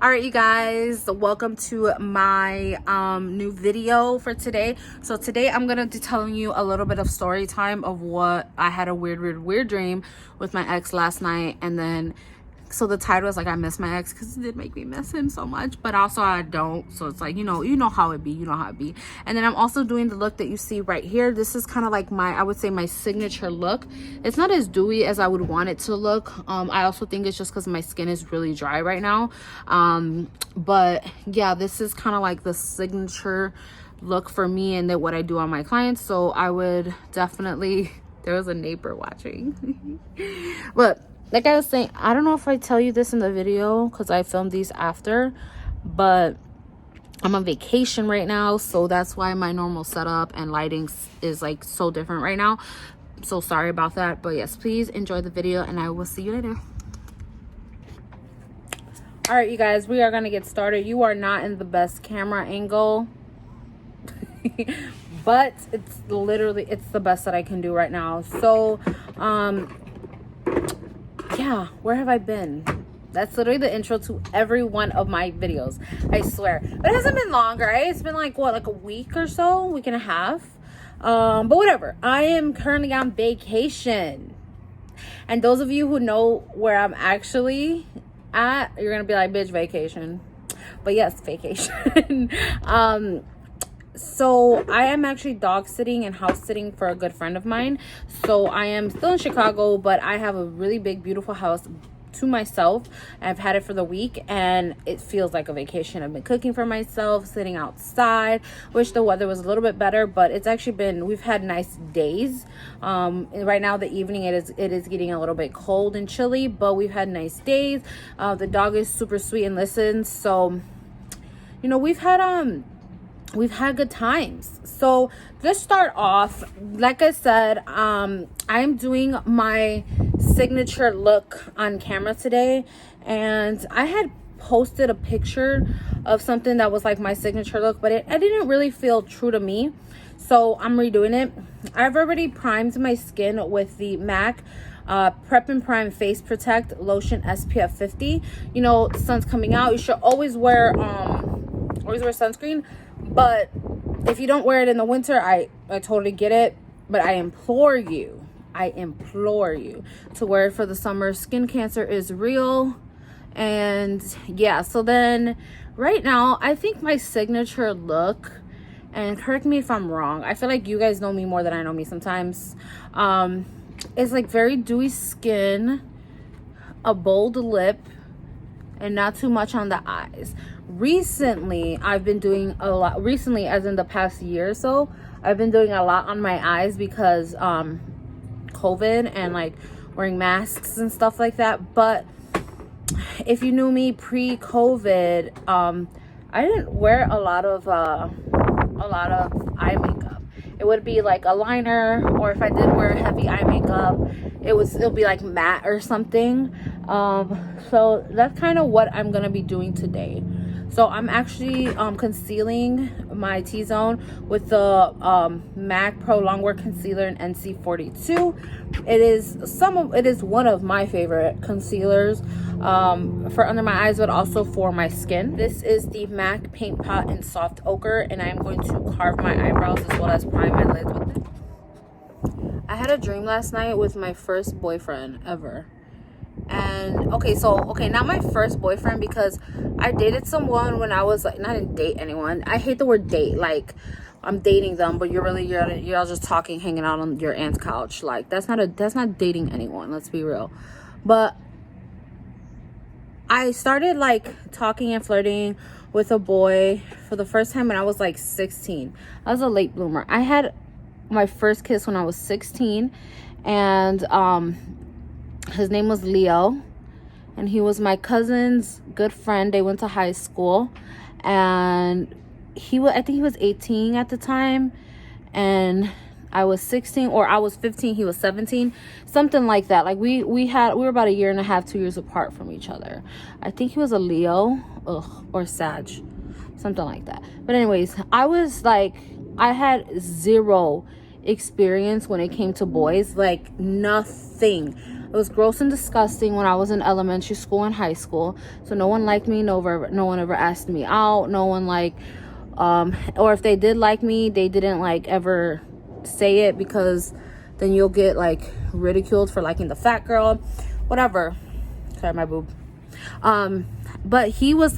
All right, you guys, welcome to my new video for today. So today I'm gonna be telling you a little bit of story time of what I had a weird dream with my ex last night. And then so the title is like I miss my ex because it did make me miss him so much, but also I don't. So it's like, you know how it be, And then I'm also doing the look that you see right here. This is kind of like I would say my signature look. It's not as dewy as I would want it to look. I also think it's just because my skin is really dry right now. But yeah, this is kind of like the signature look for me and that what I do on my clients. So I would definitely, there was a neighbor watching. But like I was saying, I don't know if I tell you this in the video because I filmed these after, but I'm on vacation right now, so that's why my normal setup and lighting is like so different right now. So sorry about that, but yes, please enjoy the video and I will see you later. All right, you guys, we are gonna get started. You are not in the best camera angle, but it's the best that I can do right now. So yeah, where have I been? That's literally the intro to every one of my videos, I swear. But it hasn't been long, right? It's been like what, like a week or so, week and a half. But whatever, I am currently on vacation, and those of you who know where I'm actually at, you're gonna be like, bitch, vacation. But yes, vacation. So I am actually dog sitting and house sitting for a good friend of mine. So I am still in Chicago, but I have a really big, beautiful house to myself. I've had it for the week and it feels like a vacation. I've been cooking for myself, sitting outside. Wish the weather was a little bit better, but it's actually been, we've had nice days. Right now, the evening, it is getting a little bit cold and chilly, but we've had nice days. The dog is super sweet and listens. So, you know, we've had good times. So let's start off. Like I said, I'm doing my signature look on camera today, and I had posted a picture of something that was like my signature look, but I didn't really feel true to me, so I'm redoing it. I've already primed my skin with the MAC Prep and Prime Face Protect Lotion SPF 50. You know, the sun's coming out, you should always wear sunscreen. But if you don't wear it in the winter, I totally get it. But I implore you to wear it for the summer. Skin cancer is real. And yeah, so then right now, I think my signature look, and correct me if I'm wrong, I feel like you guys know me more than I know me sometimes, is like very dewy skin, a bold lip, and not too much on the eyes. Recently, I've been doing a lot, as in the past year or so, I've been doing a lot on my eyes because COVID and like wearing masks and stuff like that. But if you knew me pre-COVID, I didn't wear a lot of eye makeup. It would be like a liner, or if I did wear heavy eye makeup, it'll be like matte or something. So that's kind of what I'm gonna be doing today. So I'm actually concealing my T-zone with the MAC Pro Longwear Concealer in NC42. It is one of my favorite concealers for under my eyes, but also for my skin. This is the MAC Paint Pot in Soft Ochre, and I am going to carve my eyebrows as well as prime my lids with it. I had a dream last night with my first boyfriend ever. And okay, not my first boyfriend, because I dated someone when I was like, not didn't date anyone. I hate the word date. Like, I'm dating them, but you're all just talking, hanging out on your aunt's couch. Like, that's not dating anyone. Let's be real. But I started like talking and flirting with a boy for the first time when I was like 16. I was a late bloomer. I had my first kiss when I was 16, and his name was Leo, and he was my cousin's good friend. They went to high school, and I think he was 18 at the time, and I was 16, or I was 15, he was 17, something like that. Like we were about a year and a half, 2 years apart from each other. I think he was a Leo, or Sag, something like that. But anyways, I had zero experience when it came to boys, like nothing. It was gross and disgusting when I was in elementary school and high school. So no one liked me. No one ever asked me out. No one or if they did like me, they didn't ever say it, because then you'll get ridiculed for liking the fat girl, whatever. Sorry, my boob. But he was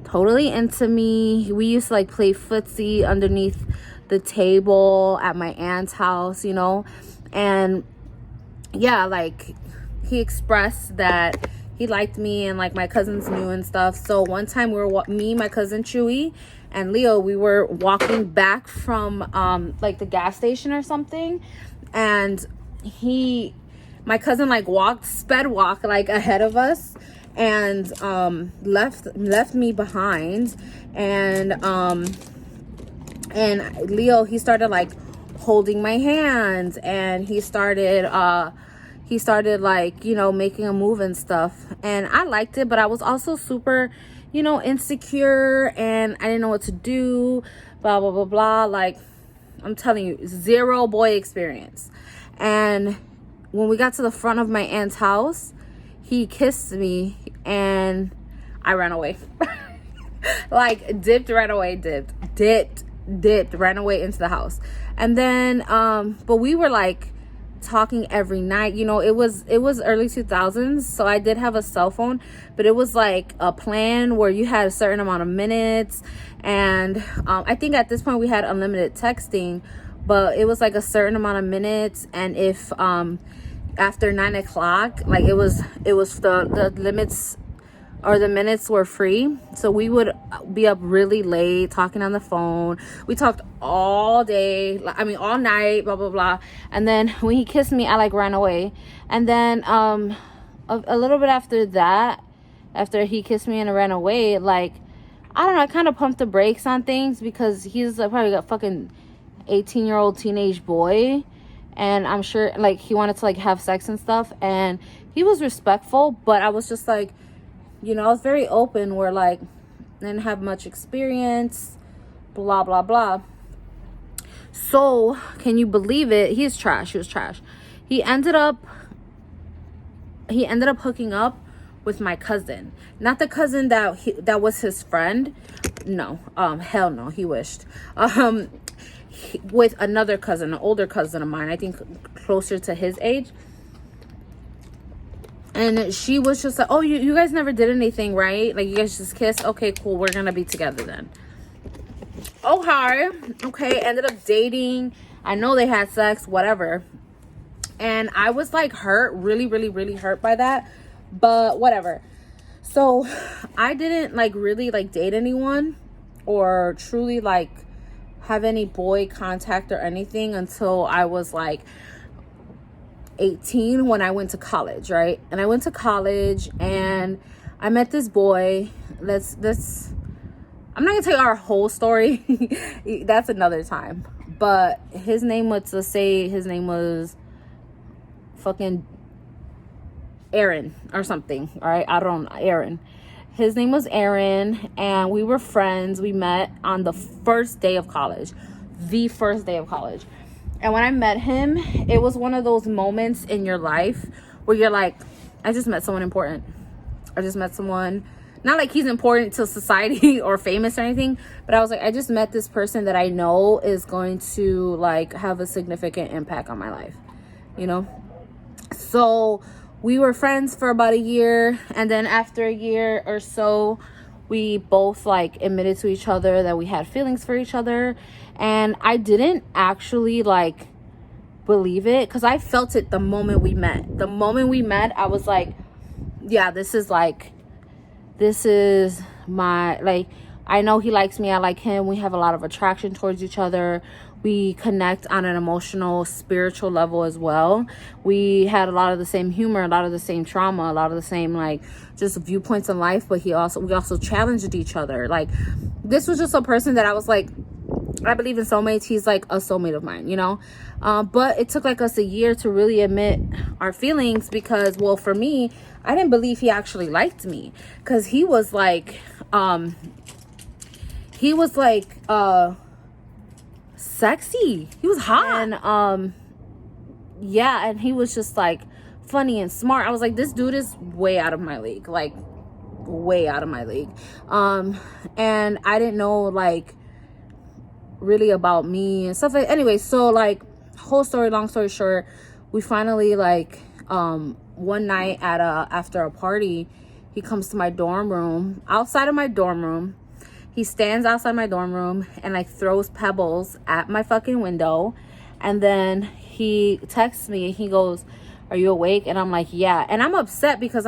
totally into me. We used to play footsie underneath the table at my aunt's house, and yeah, he expressed that he liked me, and my cousins knew and stuff. So one time me, my cousin Chewy, and Leo, we were walking back from the gas station or something, and my cousin sped walk ahead of us, and left me behind, and Leo, he started holding my hands, and he started making a move and stuff, and I liked it, but I was also super insecure, and I didn't know what to do, blah blah blah blah. I'm telling you, zero boy experience. And when we got to the front of my aunt's house, he kissed me, and I ran away. Dipped, ran away, dipped, ran away into the house. And then but we were talking every night. It was early 2000s, so I did have a cell phone, but it was a plan where you had a certain amount of minutes, and I think at this point we had unlimited texting, but it was a certain amount of minutes, and if after 9 o'clock, it was the limits or the minutes were free, so we would be up really late talking on the phone. We talked all day, all night, blah blah blah. And then when he kissed me, I ran away. And then a little bit after that, after he kissed me and I ran away, I don't know, I kind of pumped the brakes on things, because he's probably a fucking 18-year-old teenage boy, and I'm sure he wanted to have sex and stuff, and he was respectful, but I was just I was very open, where I didn't have much experience, blah blah blah. So can you believe it? He was trash. He ended up hooking up with my cousin, not the cousin that was his friend. No, hell no, he wished. With another cousin, an older cousin of mine, I think closer to his age. And she was just oh, you guys never did anything, right? You guys just kissed? Okay, cool, we're gonna be together then. Oh, hi. Okay, ended up dating. I know they had sex, whatever. And I was hurt, really, really, really hurt by that. But whatever. So I didn't really date anyone, or truly have any boy contact or anything, until I was 18, when I went to college, right? And I went to college, and I met this boy. I'm not gonna tell you our whole story. That's another time. But his name was fucking Aaron or something. All right, I don't know, Aaron. His name was Aaron, and we were friends. We met on the first day of college. And when I met him, it was one of those moments in your life where you're I just met someone important. I just met someone, not he's important to society or famous or anything, but I was I just met this person that I know is going to have a significant impact on my life, So we were friends for about a year, and then after a year or so, we both admitted to each other that we had feelings for each other. And I didn't actually believe it, because I felt it the moment we met. I was yeah, this is my I know he likes me, I like him. We have a lot of attraction towards each other. We connect on an emotional, spiritual level as well. We had a lot of the same humor, a lot of the same trauma, a lot of the same just viewpoints in life. But we also challenged each other. This was just a person that I was I believe in soulmates. He's a soulmate of mine, but it took us a year to really admit our feelings, because, well, for me, I didn't believe he actually liked me, because he was sexy. He was hot. And yeah, and he was just funny and smart. I was like, this dude is way out of my league, like way out of my league. And I didn't know like really about me and stuff like, anyway. So like, whole story, long story short, we finally like one night at after a party, he comes to my dorm room, outside of my dorm room. He stands outside my dorm room and like throws pebbles at my fucking window. And then he texts me and he goes, "Are you awake?" And I'm like, "Yeah." And I'm upset because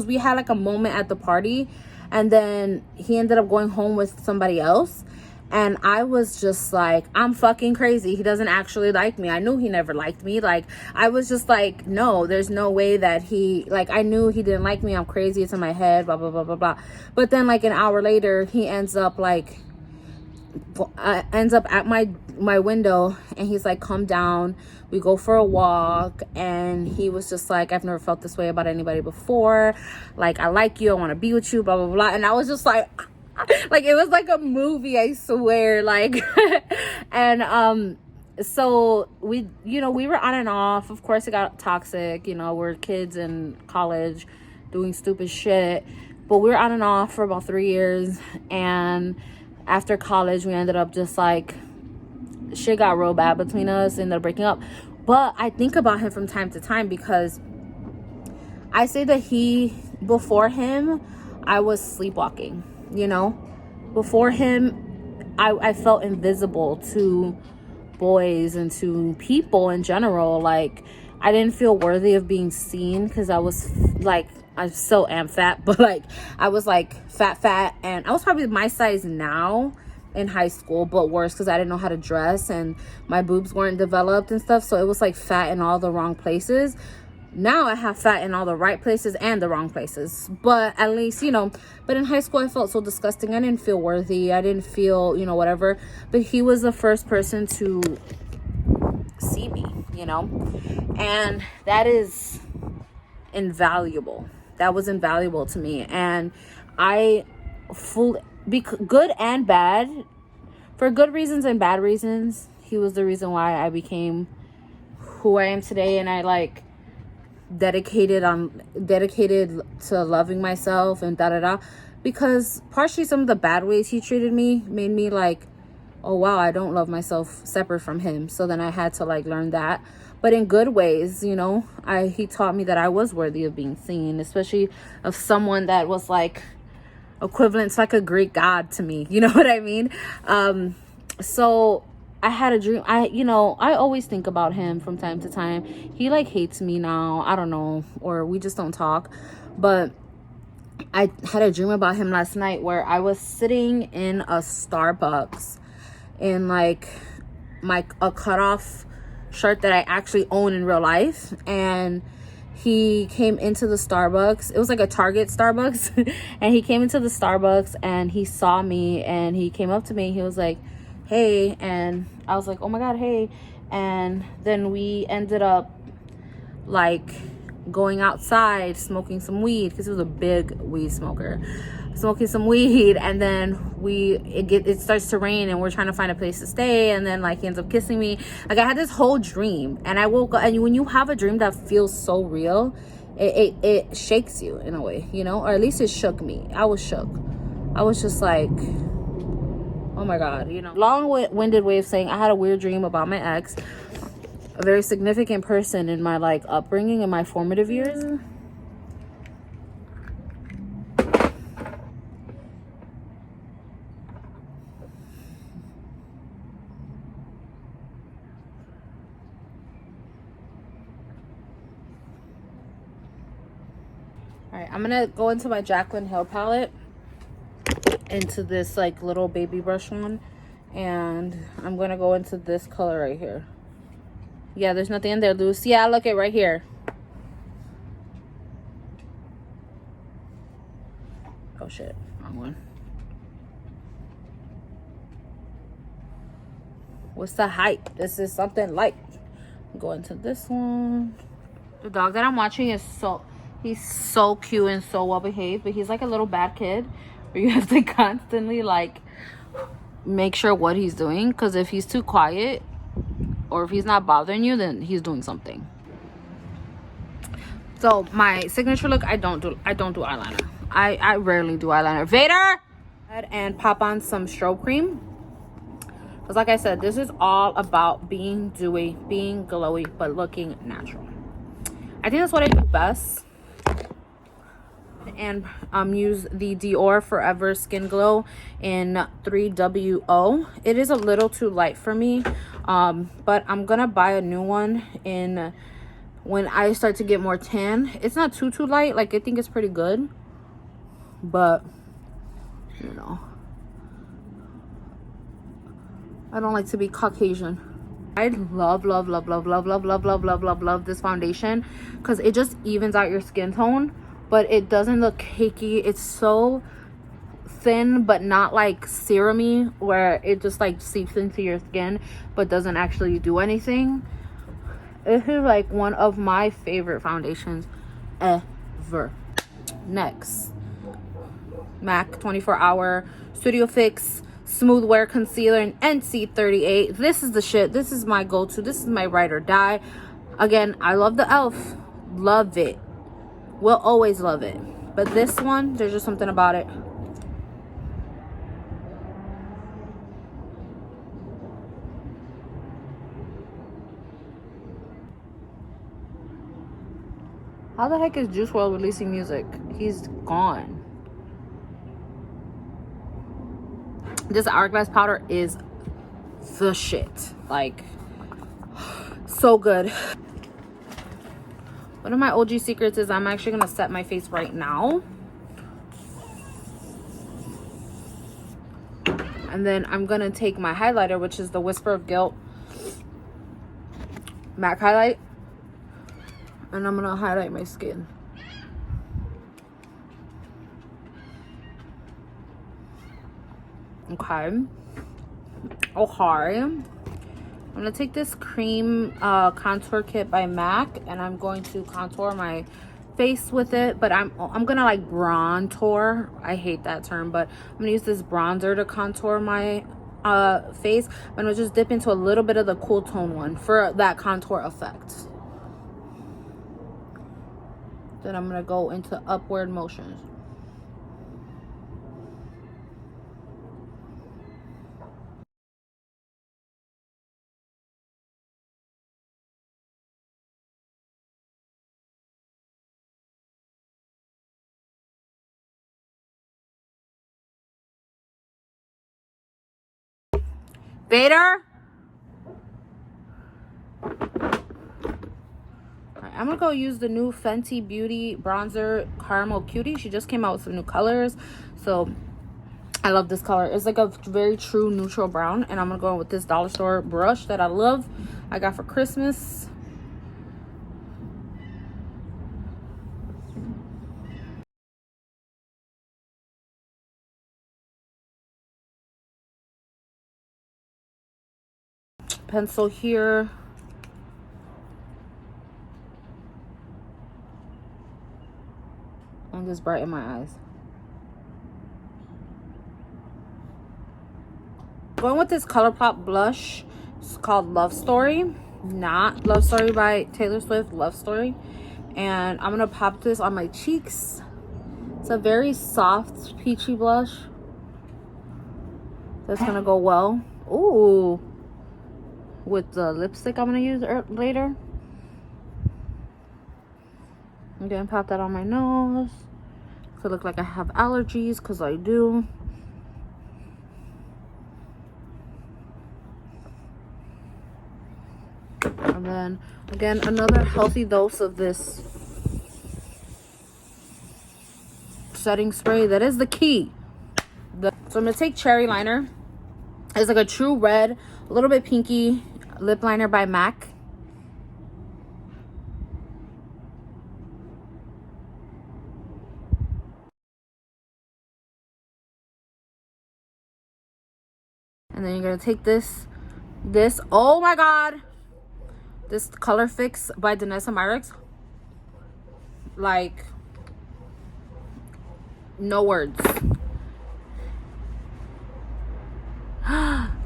we had like a moment at the party, and then he ended up going home with somebody else. And I was just like, I'm fucking crazy. He doesn't actually like me. I knew he never liked me. Like, I was just like, no, there's no way that he, like, I knew he didn't like me. I'm crazy. It's in my head, blah, blah, blah, blah, blah. But then, like, an hour later, he ends up at my window, and he's like, "Come down. We go for a walk." And he was just like, "I've never felt this way about anybody before. Like, I like you. I want to be with you, blah, blah, blah." And I was just like, it was like a movie, I swear. Like, and so we were on and off. Of course it got toxic, we're kids in college doing stupid shit, but we were on and off for about 3 years. And after college, we ended up just like, shit got real bad between us, ended up breaking up. But I think about him from time to time, because I say that before him, I was sleepwalking. Before him, I felt invisible to boys and to people in general. Like, I didn't feel worthy of being seen, because I was like, I still am fat, but like, I was like fat, and I was probably my size now in high school, but worse, because I didn't know how to dress and my boobs weren't developed and stuff. So it was like fat in all the wrong places. Now I have fat in all the right places and the wrong places, but at least, but in high school I felt so disgusting. I didn't feel worthy. I didn't feel, whatever. But he was the first person to see me, and that is invaluable. That was invaluable to me. And I good and bad, for good reasons and bad reasons, he was the reason why I became who I am today. And I like dedicated to loving myself and because partially some of the bad ways he treated me made me like, oh wow, I don't love myself separate from him. So then I had to like learn that. But in good ways, he taught me that I was worthy of being seen, especially of someone that was like equivalent to like a Greek god to me. You know what I mean? So I had a dream. I always think about him from time to time. He like hates me now. I don't know, or we just don't talk. But I had a dream about him last night where I was sitting in a Starbucks in like a cutoff shirt that I actually own in real life, and he came into the Starbucks. It was like a Target Starbucks. And he came into the Starbucks and he saw me, and he came up to me. He was like, "Hey." And I was like, "Oh my God, hey." And then we ended up like going outside, smoking some weed, because he was a big weed smoker, smoking some weed. And then it starts to rain, and we're trying to find a place to stay, and then like he ends up kissing me. Like, I had this whole dream, and I woke up, and when you have a dream that feels so real, it shakes you in a way, or at least it shook me. I was shook. I was just like, oh my God, long-winded way of saying I had a weird dream about my ex, a very significant person in my like upbringing in my formative years. All right, I'm gonna go into my Jaclyn Hill palette, into this like little baby brush one, and I'm gonna go into this color right here. Yeah, there's nothing in there loose. Yeah, look it right here. Oh shit, wrong one. What's the hype? This is something light. Go into this one. The dog that I'm watching is he's so cute and so well behaved, but he's like a little bad kid where you have to constantly like make sure what he's doing, because if he's too quiet or if he's not bothering you, then he's doing something. So my signature look, I don't do eyeliner. I rarely do eyeliner. Vader! And pop on some strobe cream. Because like I said, this is all about being dewy, being glowy, but looking natural. I think that's what I do best. And use the Dior Forever Skin Glow in 3WO. It is a little too light for me, but I'm gonna buy a new one in when I start to get more tan. It's not too light. Like, I think it's pretty good, but you know, I don't like to be Caucasian. I love this foundation because it just evens out your skin tone, but it doesn't look cakey. It's so thin, but not like serumy where it just like seeps into your skin but doesn't actually do anything. This is like one of my favorite foundations ever. Next, MAC 24-hour Studio Fix Smooth Wear Concealer in NC38. This is the shit. This is my go-to. This is my ride or die. Again, I love the e.l.f. Love it. Will always love it. But this one, there's just something about it. How the heck is Juice WRLD releasing music? He's gone. This Hourglass powder is the shit. Like, so good. One of my OG secrets is I'm actually gonna set my face right now. And then I'm gonna take my highlighter, which is the Whisper of Guilt MAC highlight. And I'm gonna highlight my skin. Okay. I'm gonna take this cream contour kit by MAC, and I'm going to contour my face with it. But I'm gonna like bronzer. I hate that term, but I'm gonna use this bronzer to contour my face. I'm gonna just dip into a little bit of the cool tone one for that contour effect. Then I'm gonna go into upward motions. Vader. I'm gonna go use the new Fenty Beauty bronzer Caramel Cutie. She just came out with some new colors, so I love this color. It's like a very true neutral brown, and I'm gonna go in with this dollar store brush that I love. I got for Christmas. Pencil here. And just brighten my eyes. Going with this ColourPop blush. It's called Love Story. Not Love Story by Taylor Swift, Love Story. And I'm gonna pop this on my cheeks. It's a very soft peachy blush. That's gonna go well. Ooh. With the lipstick I'm gonna use later. I'm gonna pop that on my nose. So it look like I have allergies, because I do. And then again, another healthy dose of this setting spray. That is the key. So I'm gonna take Cherry Liner. It's like a true red, a little bit pinky lip liner by MAC. And then you're gonna take this, oh my god, this Color Fix by Danessa Myricks. Like, no words.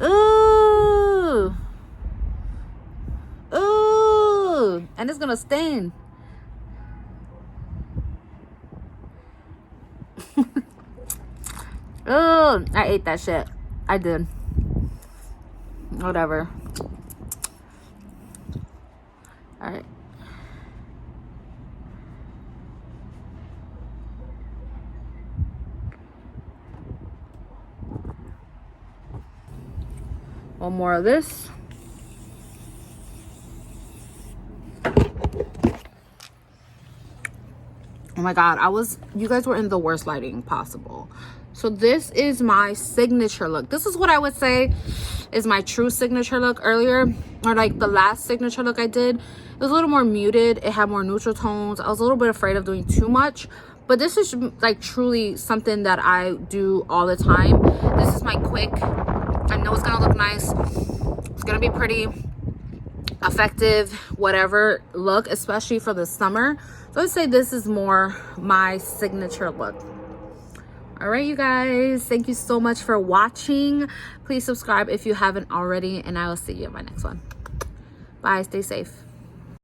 Ooh. Ooh. And it's gonna stain. Oh, I ate that shit. I did. Whatever. All right. One more of this. Oh my god, you guys were in the worst lighting possible. So this is my signature look. This is what I would say is my true signature look. Earlier, or like the last signature look I did, it was a little more muted. It had more neutral tones. I was a little bit afraid of doing too much, but this is like truly something that I do all the time. This is my quick, I know it's gonna look nice, it's gonna be pretty, effective, whatever look, especially for the summer. So I'd say this is more my signature look. All right, you guys, thank you so much for watching. Please subscribe if you haven't already, and I will see you in my next one. Bye, stay safe.